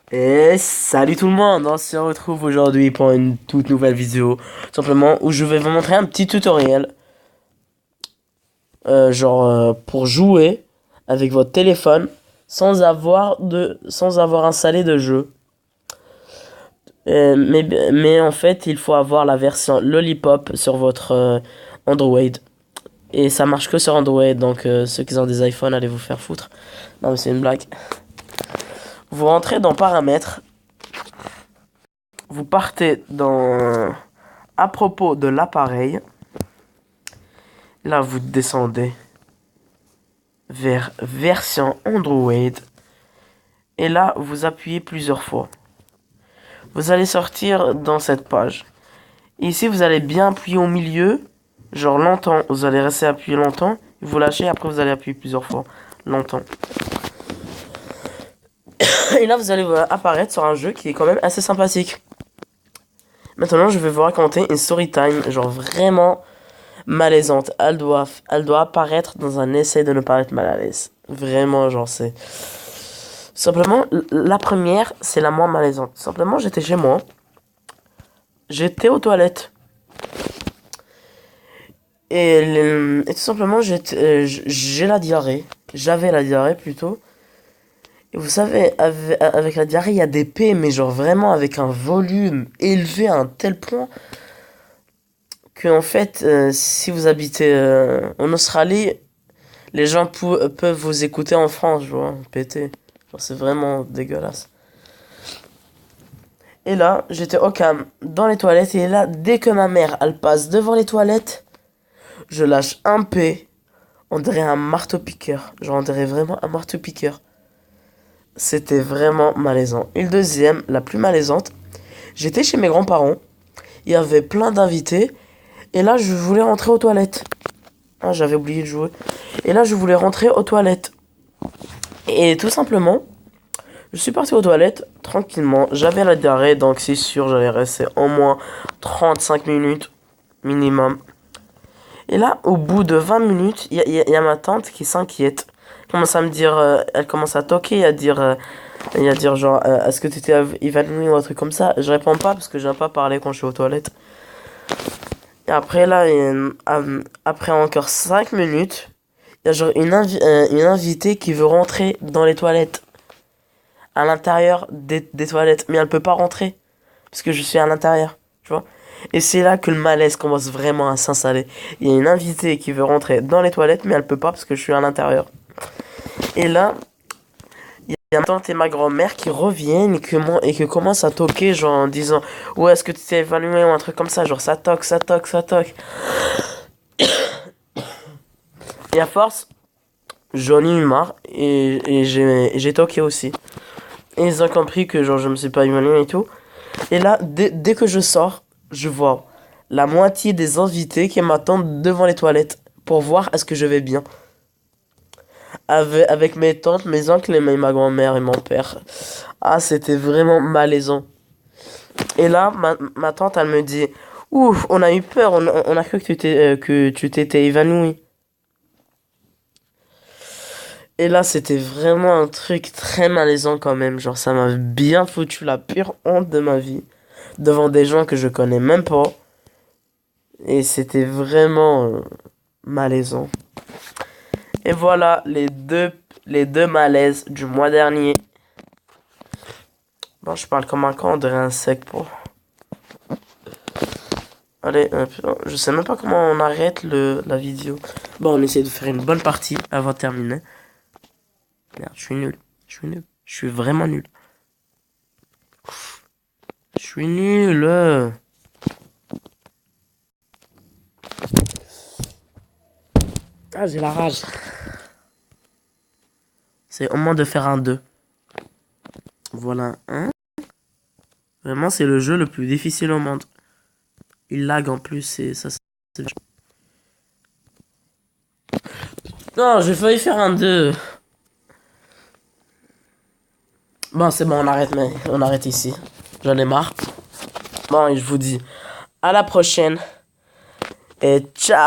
Et salut tout le monde, on se retrouve aujourd'hui pour une toute nouvelle vidéo, simplement où je vais vous montrer un petit tutoriel, pour jouer avec votre téléphone sans avoir installé de jeu. Mais en fait, il faut avoir la version Lollipop sur votre Android. Et ça marche que sur Android, donc ceux qui ont des iPhones, allez vous faire foutre. Non mais c'est une blague. Vous rentrez dans Paramètres. Vous partez dans à propos de l'appareil. Là, vous descendez vers version Android. Et là, vous appuyez plusieurs fois. Vous allez sortir dans cette page. Et ici, vous allez bien appuyer au milieu. Genre longtemps. Vous allez rester appuyé longtemps. Vous lâchez. Après, vous allez appuyer plusieurs fois. Longtemps. Et là, vous allez apparaître sur un jeu qui est quand même assez sympathique. Maintenant, je vais vous raconter une story time, genre vraiment malaisante. Elle doit apparaître dans un essai de ne pas être mal à l'aise. Vraiment, genre c'est... Simplement, la première, c'est la moins malaisante. Simplement, j'étais chez moi. J'étais aux toilettes. Et tout simplement, j'ai la diarrhée. J'avais la diarrhée, plutôt. Et vous savez, avec la diarrhée, il y a des P, mais genre vraiment avec un volume élevé à un tel point que, en fait, si vous habitez en Australie, les gens peuvent vous écouter en France, je vois, péter. Genre, c'est vraiment dégueulasse. Et là, j'étais au calme, dans les toilettes, et là, dès que ma mère, elle passe devant les toilettes, je lâche un P, on dirait un marteau-piqueur. Genre, on dirait vraiment un marteau-piqueur. C'était vraiment malaisant. Et le deuxième, la plus malaisante, j'étais chez mes grands-parents, il y avait plein d'invités, et là, je voulais rentrer aux toilettes. Ah, j'avais oublié de jouer. Et là, je voulais rentrer aux toilettes. Et tout simplement, je suis parti aux toilettes tranquillement. J'avais la diarrhée, donc c'est sûr, j'allais rester au moins 35 minutes minimum. Et là, au bout de 20 minutes, il y a ma tante qui s'inquiète. Elle commence à me dire, elle commence à toquer, à dire genre, est-ce que tu étais évanoui ou un truc comme ça. Je réponds pas parce que j'aime pas parler quand je suis aux toilettes. Et après là, après encore 5 minutes, il y a genre une invitée qui veut rentrer dans les toilettes. À l'intérieur des toilettes. Mais elle peut pas rentrer. Parce que je suis à l'intérieur. Tu vois. Et c'est là que le malaise commence vraiment à s'installer. Il y a une invitée qui veut rentrer dans les toilettes, mais elle peut pas parce que je suis à l'intérieur. Et là, il y a ma tante et ma grand-mère qui reviennent et qui commencent à toquer, genre en disant: ouais, est-ce que tu t'es évanoui ou un truc comme ça. Genre ça toque, ça toque, ça toque. Et à force, j'en ai eu marre et j'ai toqué aussi. Et ils ont compris que genre je me suis pas évanoui et tout. Et là, dès que je sors, je vois la moitié des invités qui m'attendent devant les toilettes pour voir est-ce que je vais bien. Avec mes tantes, mes oncles et ma grand-mère et mon père. Ah, c'était vraiment malaisant. Et là, ma tante, elle me dit: ouf, on a eu peur, on a cru que tu t'étais évanoui. Et là, c'était vraiment un truc très malaisant quand même. Genre, ça m'a bien foutu la pire honte de ma vie. Devant des gens que je connais même pas. Et c'était vraiment malaisant. Et voilà les deux malaises du mois dernier. Bon, je parle comme un con, on dirait un sec pour. Allez, je sais même pas comment on arrête la vidéo. Bon, on essaie de faire une bonne partie avant de terminer. Merde, je suis nul. Je suis nul. Je suis vraiment nul. Je suis nul. Ah, j'ai la rage. C'est au moins de faire un 2. Voilà, hein. Vraiment, c'est le jeu le plus difficile au monde. Il lag en plus, et ça, c'est... Non, j'ai failli faire un 2. Bon, c'est bon, on arrête ici. J'en ai marre. Bon, et je vous dis à la prochaine. Et ciao.